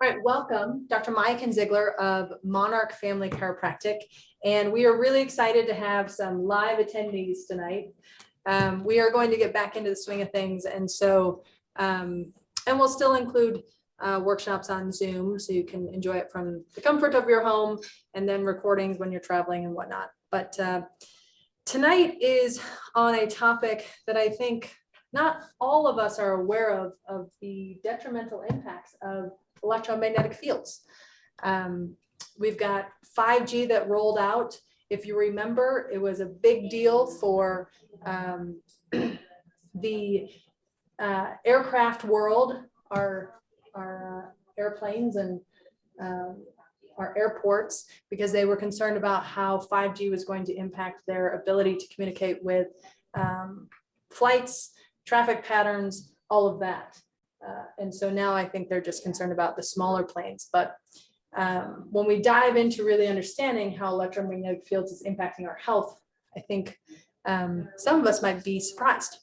All right, welcome, Dr. Maya Ziegler of Monarch Family Chiropractic, and we are really excited to have some live attendees tonight. We are going to get back into the swing of things, and so, and we'll still include workshops on Zoom, so you can enjoy it from the comfort of your home, and then recordings when you're traveling and whatnot. But tonight is on a topic that I think not all of us are aware of the detrimental impacts of electromagnetic fields. We've got 5G that rolled out. If you remember, it was a big deal for the aircraft world, our airplanes and our airports, because they were concerned about how 5G was going to impact their ability to communicate with flights, traffic patterns, all of that. And so now I think they're just concerned about the smaller planes. But when we dive into really understanding how electromagnetic fields is impacting our health, I think some of us might be surprised.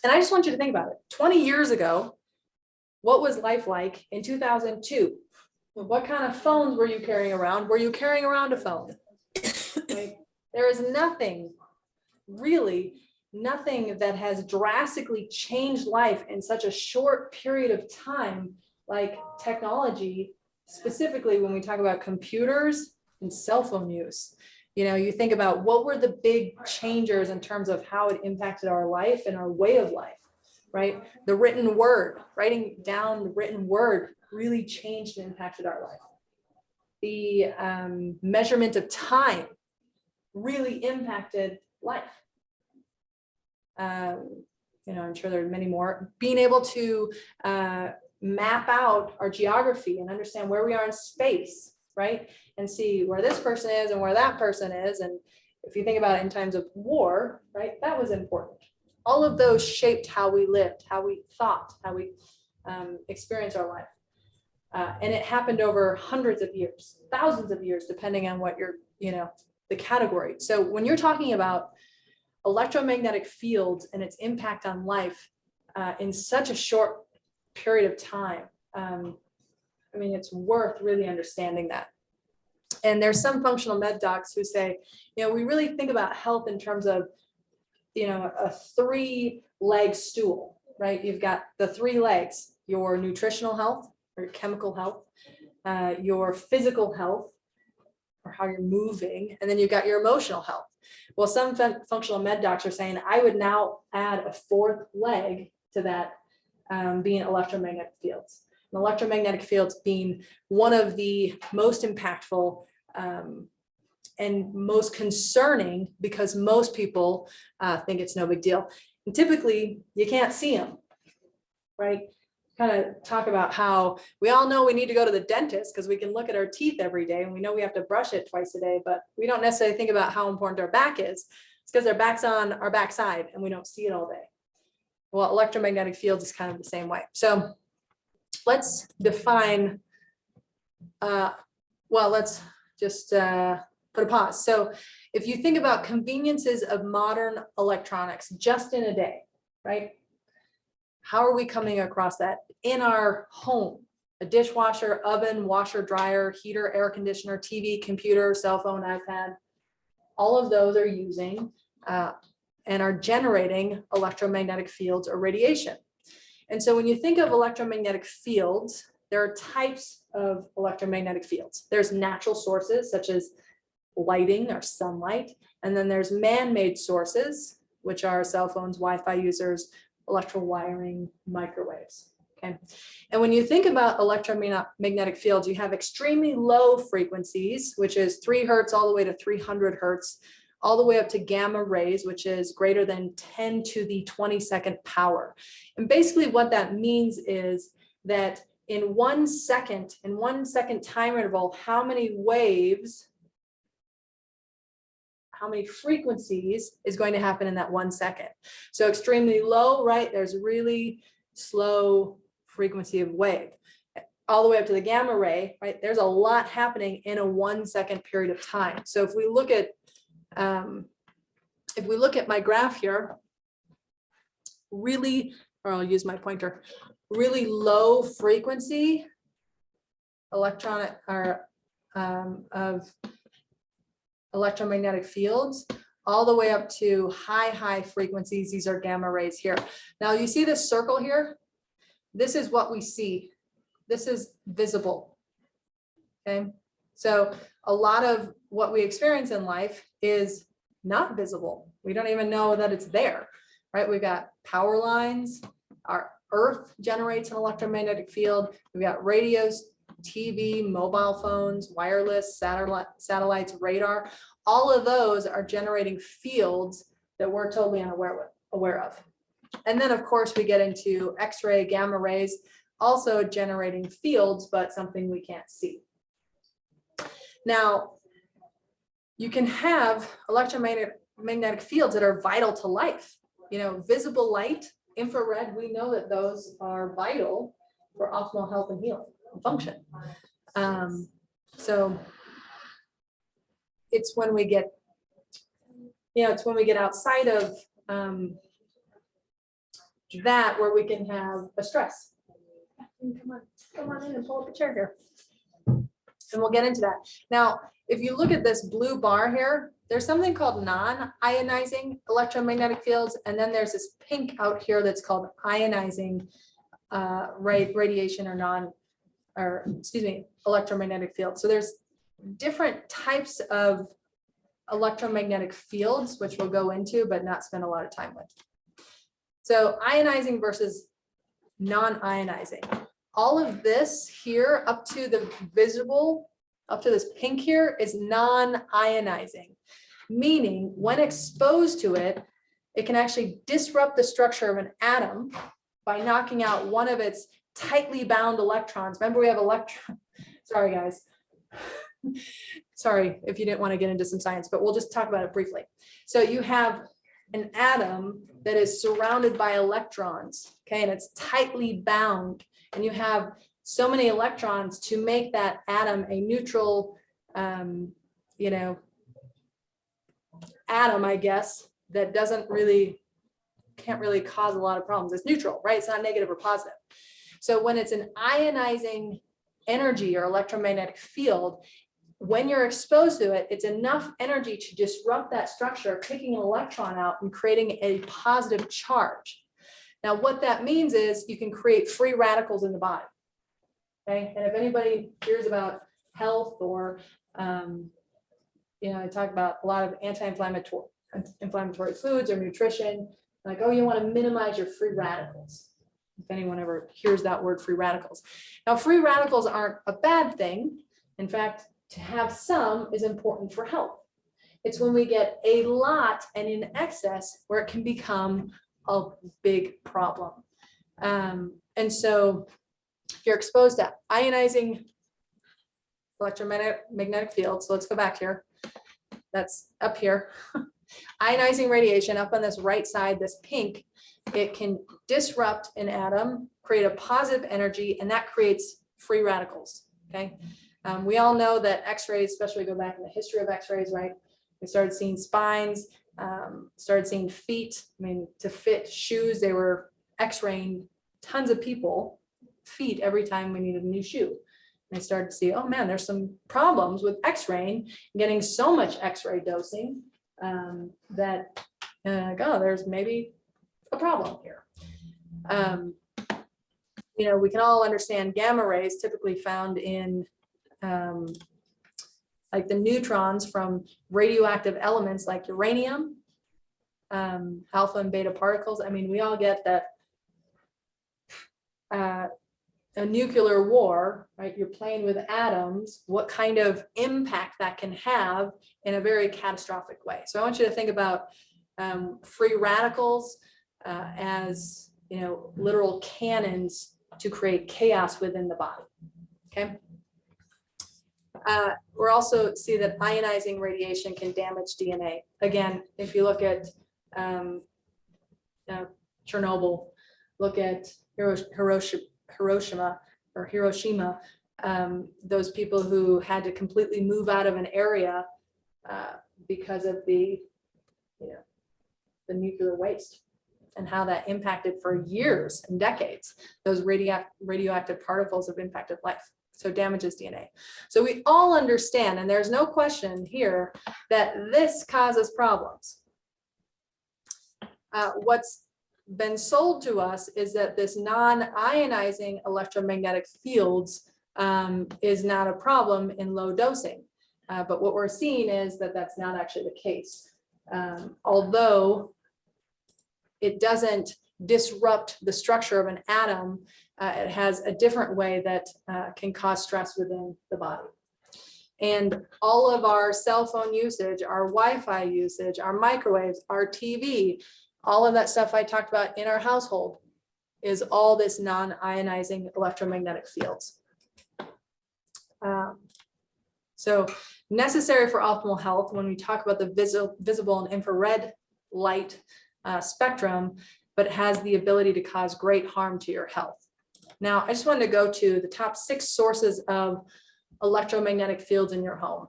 And I just want you to think about it. 20 years ago, what was life like in 2002? What kind of phones were you carrying around? Were you carrying around a phone? Right? There is nothing, really, nothing that has drastically changed life in such a short period of time, like technology, specifically when we talk about computers and cell phone use. You know, you think about what were the big changers in terms of how it impacted our life and our way of life, right? The written word, writing down the written word really changed and impacted our life. The measurement of time really impacted life. You know, I'm sure there are many more. Being able to map out our geography and understand where we are in space, right? And see where this person is and where that person is. And if you think about it in times of war, right, that was important. All of those shaped how we lived, how we thought, how we experienced our life. And it happened over hundreds of years, thousands of years, depending on what your, you know, the category. So when you're talking about electromagnetic fields and its impact on life in such a short period of time, I mean, it's worth really understanding that. And there's some functional med docs who say, you know, we really think about health in terms of, you know, a 3-leg stool, right? You've got the 3 legs: your nutritional health or chemical health, your physical health, or how you're moving, and then you've got your emotional health. Well, some functional med docs are saying I would now add a 4th leg to that, being electromagnetic fields. And electromagnetic fields being one of the most impactful and most concerning, because most people think it's no big deal. And typically you can't see them, right? Kind of talk about how we all know we need to go to the dentist because we can look at our teeth every day and we know we have to brush it twice a day, but we don't necessarily think about how important our back is. It's because our back's on our backside and we don't see it all day. Well, electromagnetic fields is kind of the same way. So let's define, well, let's just put a pause. So if you think about conveniences of modern electronics just in a day, right? How are we coming across that in our home? A dishwasher, oven, washer, dryer, heater, air conditioner, TV, computer, cell phone, iPad. All of those are using and are generating electromagnetic fields or radiation. And so when you think of electromagnetic fields, there are types of electromagnetic fields. There's natural sources such as lighting or sunlight. And then there's man-made sources, which are cell phones, Wi-Fi users, electrical wiring, microwaves. Okay. And when you think about electromagnetic fields, you have extremely low frequencies, which is 3 hertz all the way to 300 hertz, all the way up to gamma rays, which is greater than 10 to the 22nd power. And basically what that means is that in 1 second, in 1 second time interval, how many waves, how many frequencies is going to happen in that 1 second. So extremely low, right? There's really slow frequency of wave. All the way up to the gamma ray, right? There's a lot happening in a 1 second period of time. So if we look at my graph here, really, or I'll use my pointer, really low frequency electronic or of electromagnetic fields, all the way up to high frequencies. These are gamma rays here. Now you see this circle here? This is what we see. This is visible. Okay. So a lot of what we experience in life is not visible. We don't even know that it's there, right? We've got power lines. Our Earth generates an electromagnetic field. We've got radios, TV, mobile phones, wireless, satellites, radar. All of those are generating fields that we're totally unaware of. And then, of course, we get into X-ray, gamma rays, also generating fields, but something we can't see. Now, you can have electromagnetic fields that are vital to life. You know, visible light, infrared, we know that those are vital for optimal health and healing and function. So it's when we get, it's when we get outside of that where we can have a stress. Come on in and pull up a chair here. And we'll get into that. Now, if you look at this blue bar here, there's something called non-ionizing electromagnetic fields. And then there's this pink out here that's called ionizing radiation or electromagnetic fields. So there's different types of electromagnetic fields, which we'll go into, but not spend a lot of time with. So ionizing versus non-ionizing. All of this here up to the visible, up to this pink here is non-ionizing, meaning when exposed to it, it can actually disrupt the structure of an atom by knocking out one of its tightly bound electrons. Remember, we have sorry guys. Sorry if you didn't want to get into some science, but we'll just talk about it briefly. So you have an atom that is surrounded by electrons, okay, and it's tightly bound. And you have so many electrons to make that atom a neutral, atom, I guess, that can't really cause a lot of problems. It's neutral, right? It's not negative or positive. So when it's an ionizing energy or electromagnetic field, when you're exposed to it, it's enough energy to disrupt that structure, picking an electron out and creating a positive charge. Now, what that means is you can create free radicals in the body. Okay, and if anybody hears about health or, I talk about a lot of anti-inflammatory foods or nutrition, like, oh, you want to minimize your free radicals. If anyone ever hears that word, free radicals. Now, free radicals aren't a bad thing. In fact, to have some is important for health. It's when we get a lot and in excess where it can become a big problem. And so if you're exposed to ionizing electromagnetic fields, so let's go back here. That's up here. Ionizing radiation up on this right side, this pink, it can disrupt an atom, create a positive energy, and that creates free radicals, okay? We all know that X-rays, especially go back in the history of X-rays, right? We started seeing spines, started seeing feet. I mean, to fit shoes, they were X-raying tons of people, feet, every time we needed a new shoe. And they started to see, oh man, there's some problems with X-raying, getting so much X-ray dosing that, there's maybe a problem here. We can all understand gamma rays typically found in like the neutrons from radioactive elements like uranium, alpha and beta particles. I mean, we all get that a nuclear war, right? You're playing with atoms, what kind of impact that can have in a very catastrophic way. So I want you to think about free radicals as, literal cannons to create chaos within the body, okay? We're also see that ionizing radiation can damage DNA. Again, if you look at Chernobyl, look at Hiroshima, those people who had to completely move out of an area because of the nuclear waste and how that impacted for years and decades. Those radioactive particles have impacted life. So damages DNA. So we all understand, and there's no question here, that this causes problems. What's been sold to us is that this non-ionizing electromagnetic fields is not a problem in low dosing. But what we're seeing is that that's not actually the case. Although it doesn't disrupt the structure of an atom, it has a different way that can cause stress within the body. And all of our cell phone usage, our Wi-Fi usage, our microwaves, our TV, all of that stuff I talked about in our household is all this non-ionizing electromagnetic fields. So necessary for optimal health when we talk about the visible and infrared light spectrum, but it has the ability to cause great harm to your health. Now, I just wanted to go to the top 6 sources of electromagnetic fields in your home.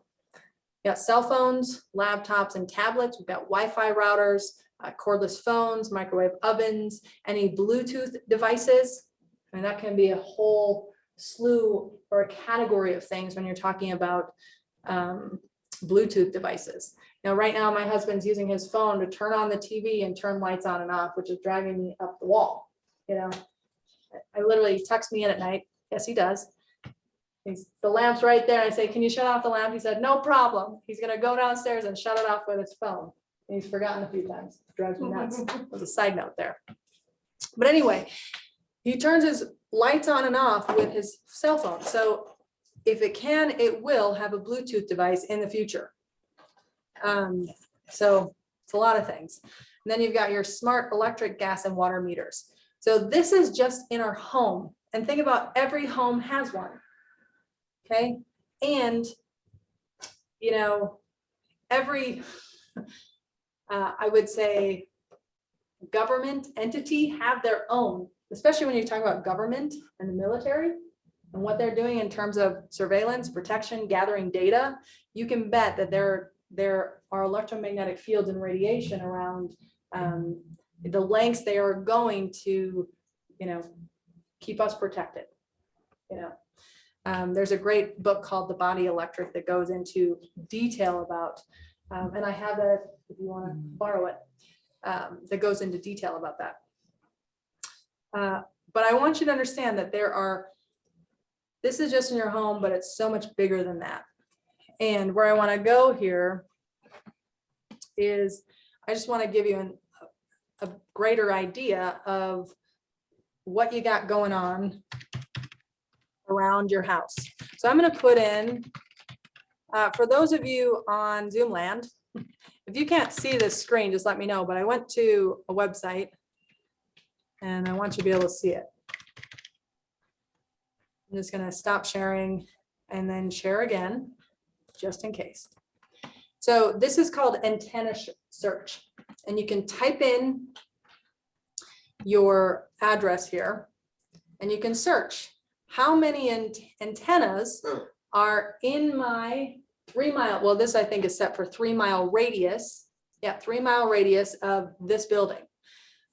You got cell phones, laptops, and tablets. We've got Wi-Fi routers, cordless phones, microwave ovens, any Bluetooth devices. And that can be a whole slew or a category of things when you're talking about Bluetooth devices. Now, right now, my husband's using his phone to turn on the TV and turn lights on and off, which is driving me up the wall. You know, I literally text me in at night. Yes, he does. The lamp's right there. I say, can you shut off the lamp? He said, no problem. He's going to go downstairs and shut it off with his phone. And he's forgotten a few times. It drives me nuts. There's a side note there. But anyway, he turns his lights on and off with his cell phone. So if it can, it will have a Bluetooth device in the future. So it's a lot of things. And then you've got your smart electric, gas, and water meters. So this is just in our home. And think about every home has one. Okay. And, you know, every, I would say, government entity have their own, especially when you're talking about government and the military and what they're doing in terms of surveillance, protection, gathering data. You can bet that there are electromagnetic fields and radiation around the lengths they are going to, you know, keep us protected. You know, there's a great book called The Body Electric that goes into detail about, and I have it if you want to borrow it, that goes into detail about that. But I want you to understand that this is just in your home, but it's so much bigger than that. And where I want to go here is I just want to give you a greater idea of what you got going on around your house. So I'm going to put in, for those of you on Zoom land, if you can't see this screen, just let me know, but I went to a website and I want you to be able to see it. I'm just going to stop sharing and then share again, just in case. So this is called antenna search, and you can type in your address here and you can search how many antennas are in my 3 mile. Well, this I think is set for 3 mile radius. Yeah, 3 mile radius of this building.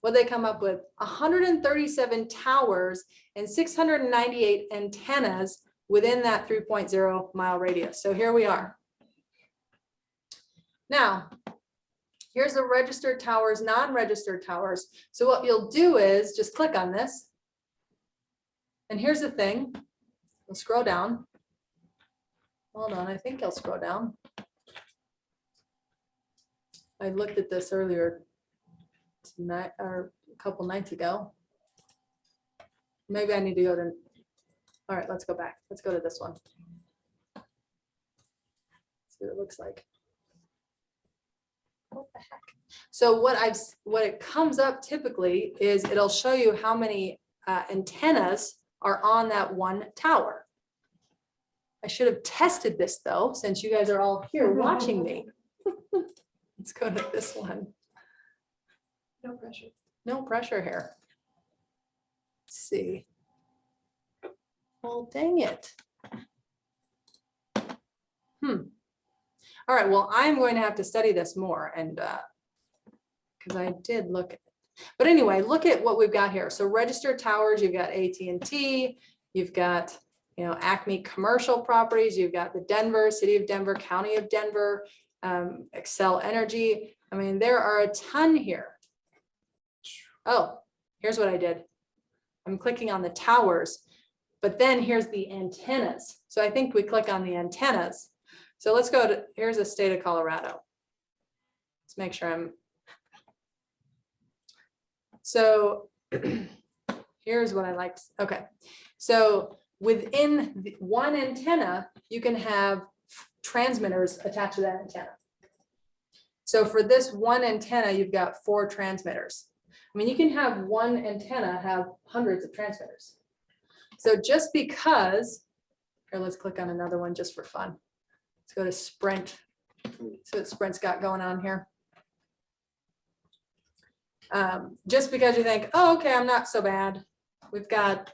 What they come up with, 137 towers and 698 antennas within that 3.0 mile radius. So here we are. Now, here's the registered towers, non-registered towers. So what you'll do is just click on this. And here's the thing. We'll scroll down. Hold on, I think I'll scroll down. I looked at this earlier tonight or a couple nights ago. Maybe I need to go to, all right, let's go back. Let's go to this one. See what it looks like. What the heck? So what it comes up typically is it'll show you how many antennas are on that one tower. I should have tested this though, since you guys are all here watching me. Let's go to this one. No pressure. No pressure here. Let's see. Well, dang it. All right, well, I'm going to have to study this more, and because I did look at it. But anyway, look at what we've got here. So registered towers, you've got AT&T, you've got, you know, Acme commercial properties. You've got the Denver, City of Denver, County of Denver, Excel Energy. I mean, there are a ton here. Oh, here's what I did. I'm clicking on the towers, but then here's the antennas. So I think we click on the antennas. So let's go to, here's the state of Colorado. Let's make sure I'm. So here's what I like. Okay. So within one antenna, you can have transmitters attached to that antenna. So for this one antenna, you've got 4 transmitters. I mean, you can have one antenna have hundreds of transmitters. So just because, here, let's click on another one just for fun. Let's go to Sprint. See what Sprint's got going on here. Just because you think, oh, okay, I'm not so bad. We've got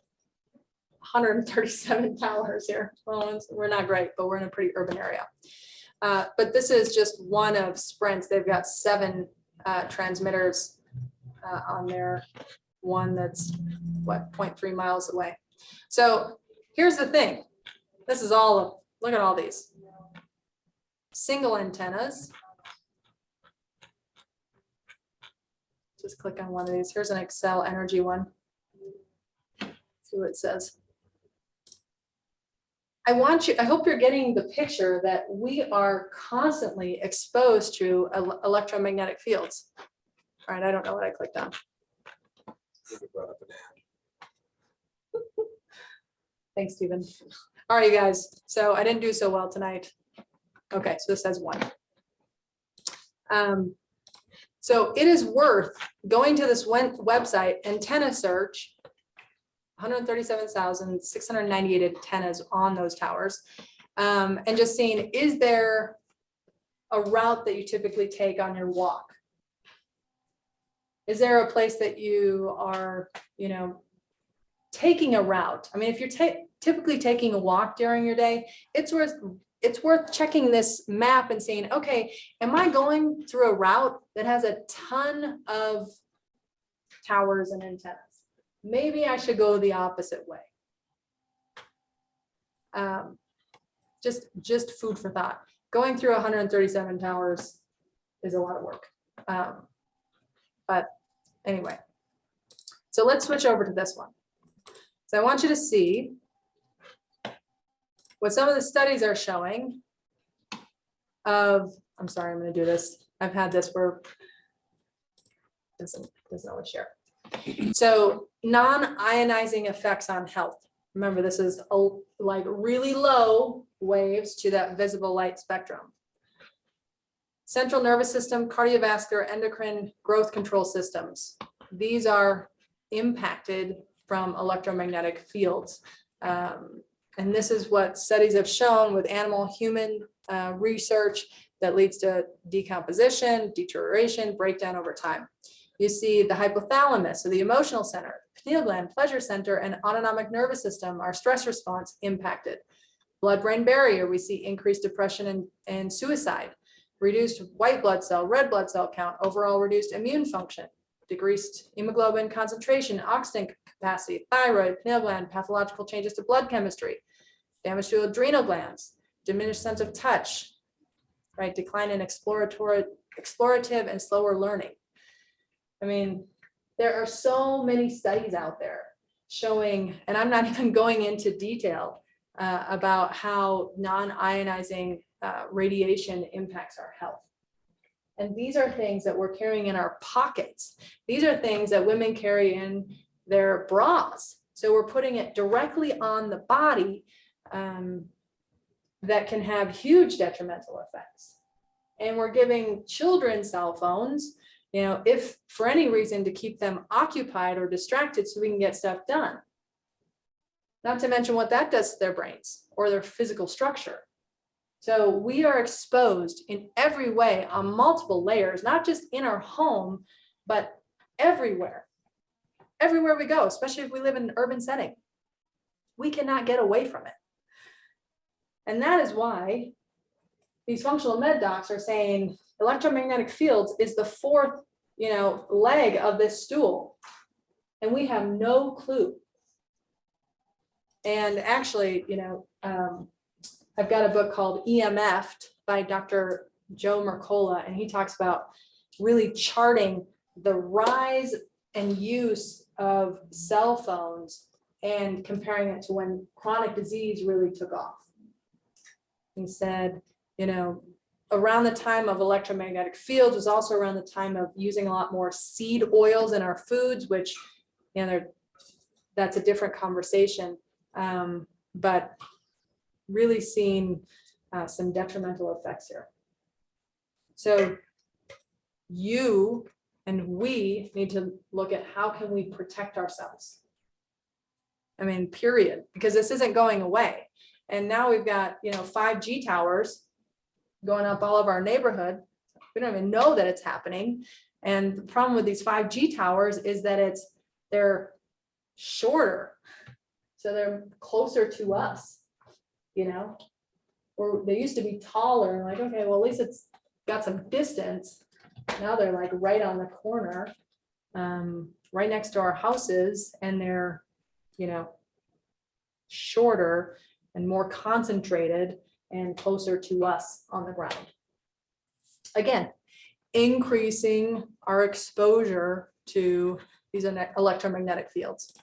137 towers here. Well, we're not great, but we're in a pretty urban area. But this is just one of Sprint's. They've got 7 transmitters on their one that's what, 0.3 miles away. So here's the thing. This is all of, look at all these single antennas. Just click on one of these. Here's an Excel Energy one. See what it says. I hope you're getting the picture that we are constantly exposed to electromagnetic fields. All right, I don't know what I clicked on. Thanks, Stephen. All right, you guys. So I didn't do so well tonight. Okay, so this says 1. So it is worth going to this website, antenna search, 137,698 antennas on those towers, and just seeing, is there a route that you typically take on your walk? Is there a place that you are, you know, taking a route? I mean, if you're typically taking a walk during your day, it's worth checking this map and saying, okay, am I going through a route that has a ton of towers and antennas? Maybe I should go the opposite way. Just food for thought. Going through 137 towers is a lot of work. But anyway, so let's switch over to this one. So I want you to see what some of the studies are showing of, I'm sorry, I'm going to do this. I've had this where it doesn't always share. So non-ionizing effects on health. Remember, this is like really low waves to that visible light spectrum. Central nervous system, cardiovascular, endocrine, growth control systems. These are impacted from electromagnetic fields. And this is what studies have shown with animal human research that leads to decomposition, deterioration, breakdown over time. You see the hypothalamus, so the emotional center, pineal gland, pleasure center, and autonomic nervous system, our stress response impacted. Blood-brain barrier, we see increased depression and suicide. Reduced white blood cell, red blood cell count, overall reduced immune function, decreased hemoglobin concentration, oxygen capacity, thyroid, pineal gland, pathological changes to blood chemistry, damage to adrenal glands, diminished sense of touch, right? Decline in explorative and slower learning. I mean, there are so many studies out there showing, and I'm not even going into detail about how non-ionizing radiation impacts our health. And these are things that we're carrying in our pockets. These are things that women carry in their bras. So we're putting it directly on the body that can have huge detrimental effects. And we're giving children cell phones, you know, if for any reason to keep them occupied or distracted so we can get stuff done. Not to mention what that does to their brains or their physical structure. So we are exposed in every way on multiple layers, not just in our home, but everywhere. Everywhere we go, especially if we live in an urban setting. We cannot get away from it. And that is why these functional med docs are saying electromagnetic fields is the 4th, you know, leg of this stool. And we have no clue. And actually, I've got a book called EMF by Dr. Joe Mercola, and he talks about really charting the rise and use of cell phones and comparing it to when chronic disease really took off. He said, around the time of electromagnetic fields was also around the time of using a lot more seed oils in our foods, which, that's a different conversation. But really seeing some detrimental effects here. So you and we need to look at how can we protect ourselves. Period, because this isn't going away. And now we've got, 5G towers going up all of our neighborhood. We don't even know that it's happening. And the problem with these 5G towers is that they're shorter. So they're closer to us, or they used to be taller, and like, okay, well, at least it's got some distance. Now they're like right on the corner, right next to our houses, and they're, shorter and more concentrated and closer to us on the ground. Again, increasing our exposure to these electromagnetic fields.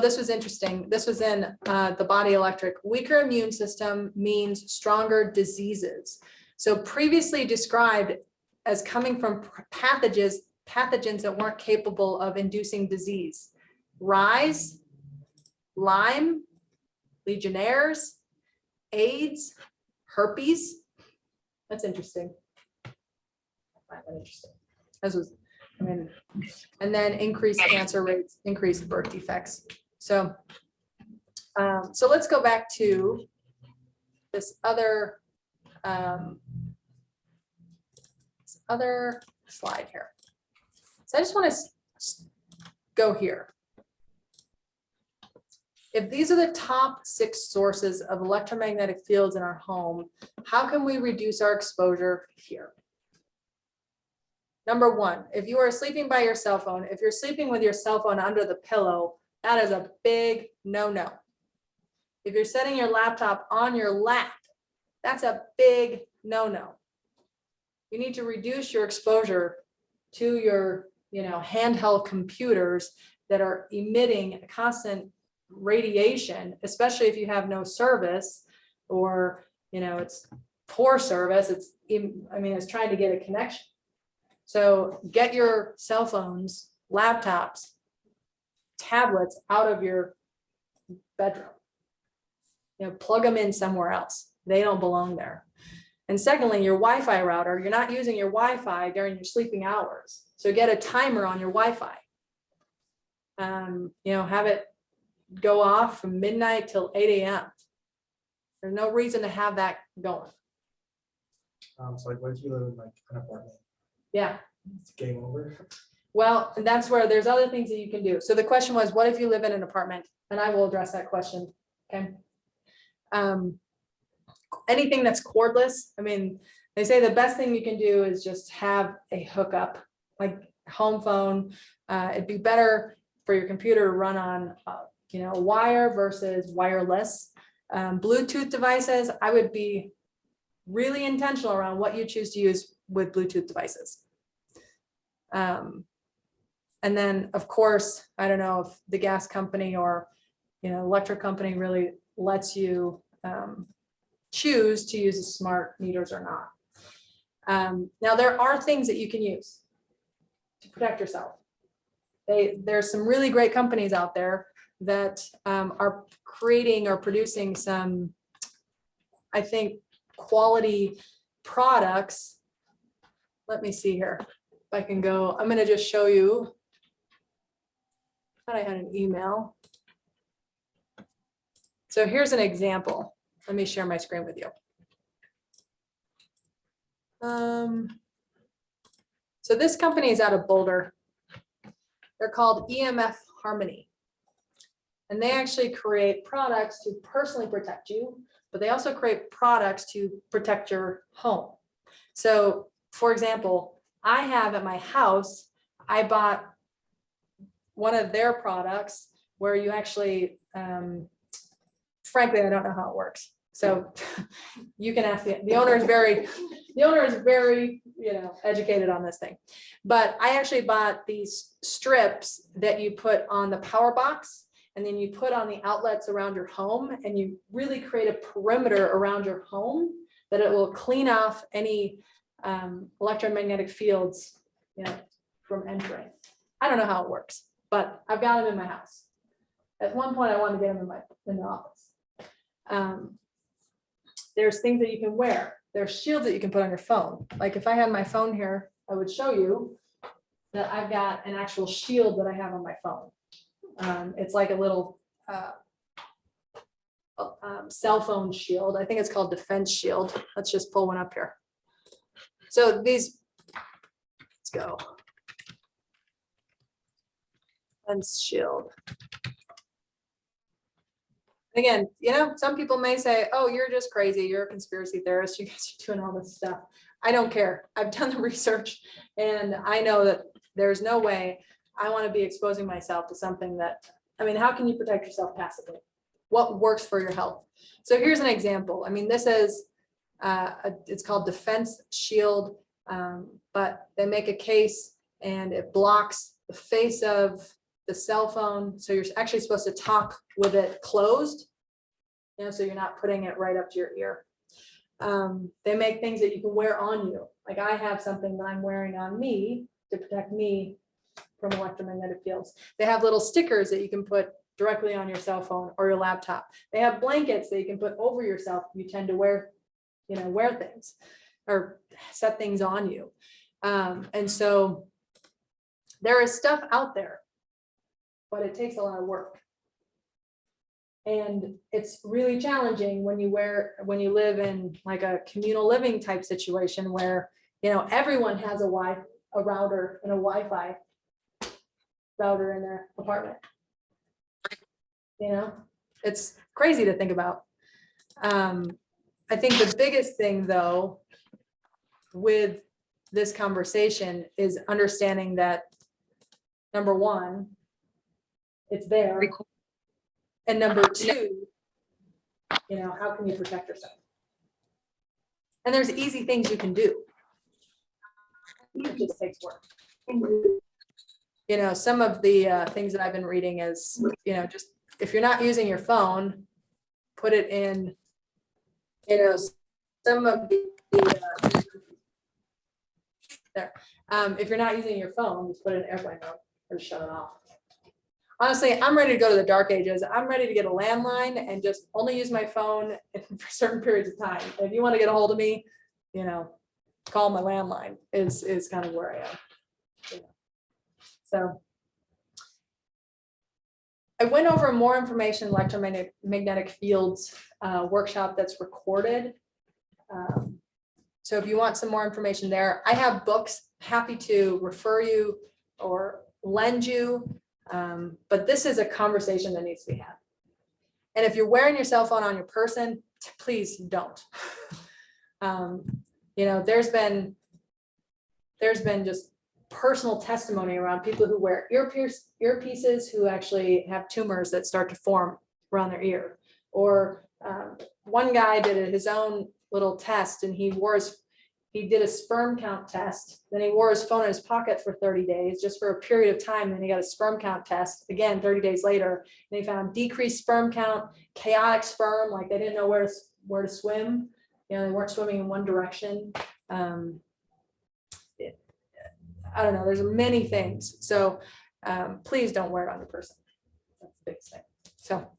This was interesting. This was in the Body Electric. Weaker immune system means stronger diseases. So previously described as coming from pathogens that weren't capable of inducing disease. Rise, Lyme, Legionnaires, AIDS, herpes. That's interesting. I find that interesting. This was, and then increased cancer rates, increased birth defects. So let's go back to this other slide here. So I just want to go here. If these are the top 6 sources of electromagnetic fields in our home, how can we reduce our exposure here? Number 1, if you are sleeping by your cell phone, if you're sleeping with your cell phone under the pillow, that is a big no-no. If you're setting your laptop on your lap, that's a big no-no. You need to reduce your exposure to your, handheld computers that are emitting constant radiation, especially if you have no service or, it's poor service. It's trying to get a connection. So get your cell phones, laptops, tablets out of your bedroom. Plug them in somewhere else. They don't belong there. And secondly, your Wi-Fi router, you're not using your Wi-Fi during your sleeping hours. So get a timer on your Wi-Fi. Have it go off from midnight till 8 a.m. There's no reason to have that going. So like, what if you live in like an apartment? Yeah. It's game over. Well, and that's where there's other things that you can do. So the question was, what if you live in an apartment? And I will address that question. Okay. Anything that's cordless. They say the best thing you can do is just have a hookup, like home phone. It'd be better for your computer to run on, wire versus wireless. Bluetooth devices, I would be really intentional around what you choose to use with Bluetooth devices. And then, of course, I don't know if the gas company or, electric company really lets you choose to use the smart meters or not. Now, there are things that you can use to protect yourself. There's some really great companies out there that are creating or producing some, I think, quality products. Let me see here if I can go. I'm going to just show you. I thought I had an email. So here's an example. Let me share my screen with you. So this company is out of Boulder. They're called EMF Harmony. And they actually create products to personally protect you, but they also create products to protect your home. So for example, I have at my house, I bought one of their products where you actually, frankly, I don't know how it works. So you can ask the owner is very, educated on this thing. But I actually bought these strips that you put on the power box, and then you put on the outlets around your home, and you really create a perimeter around your home that it will clean off any electromagnetic fields, from entering. I don't know how it works, but I've got them in my house. At one point, I wanted to get them in the office. There's things that you can wear. There's shields that you can put on your phone. Like if I had my phone here, I would show you that I've got an actual shield that I have on my phone. It's like a little cell phone shield. I think it's called defense shield. Let's just pull one up here. So these, let's go. Defense shield. Again, some people may say, oh, you're just crazy. You're a conspiracy theorist. You guys are doing all this stuff. I don't care. I've done the research, and I know that there's no way I want to be exposing myself to something that, how can you protect yourself passively? What works for your health? So here's an example. This is, it's called Defense Shield, but they make a case and it blocks the face of the cell phone. So you're actually supposed to talk with it closed, so you're not putting it right up to your ear. They make things that you can wear on you. Like I have something that I'm wearing on me to protect me from electromagnetic fields. They have little stickers that you can put directly on your cell phone or your laptop. They have blankets that you can put over yourself if you tend to wear things or set things on you. And so there is stuff out there, but it takes a lot of work. And it's really challenging when you live in like a communal living type situation where, everyone has a router and a Wi-Fi router in their apartment. It's crazy to think about. I think the biggest thing though, with this conversation is understanding that number one, it's there. And number two, how can you protect yourself? And there's easy things you can do. It just takes work. Some of the things that I've been reading is, just if you're not using your phone, put it in, some of the there. If you're not using your phone, just put it in airplane mode or shut it off. Honestly, I'm ready to go to the dark ages. I'm ready to get a landline and just only use my phone for certain periods of time. If you want to get a hold of me, call my landline is kind of where I am. So I went over more information, electromagnetic fields workshop that's recorded. So if you want some more information there, I have books, happy to refer you or lend you. But this is a conversation that needs to be had. And if you're wearing your cell phone on your person, please don't. There's been just personal testimony around people who wear earpieces who actually have tumors that start to form around their ear. Or one guy did his own little test, and he did a sperm count test. Then he wore his phone in his pocket for 30 days, just for a period of time. Then he got a sperm count test again 30 days later, and he found decreased sperm count, chaotic sperm, like they didn't know where to swim. They weren't swimming in one direction. I don't know. There's many things. So please don't wear it on your person. That's the biggest thing. So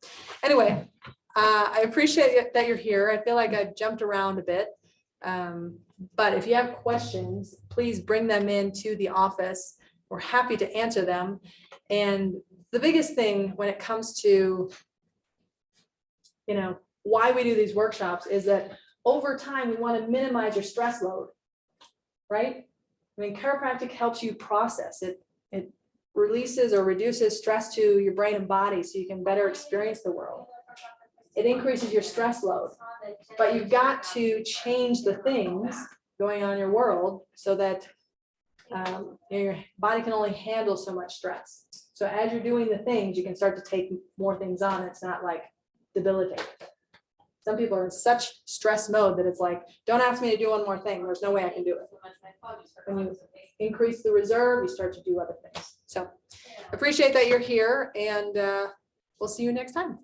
anyway, I appreciate it that you're here. I feel like I've jumped around a bit. But if you have questions, please bring them into the office. We're happy to answer them. And the biggest thing when it comes to, why we do these workshops is that over time, we want to minimize your stress load, right? Chiropractic helps you process it. It releases or reduces stress to your brain and body so you can better experience the world. It increases your stress load, but you've got to change the things going on in your world so that your body can only handle so much stress. So as you're doing the things, you can start to take more things on. It's not like debilitating. Some people are in such stress mode that it's like, don't ask me to do one more thing. There's no way I can do it. When you increase the reserve, you start to do other things. So appreciate that you're here, and we'll see you next time.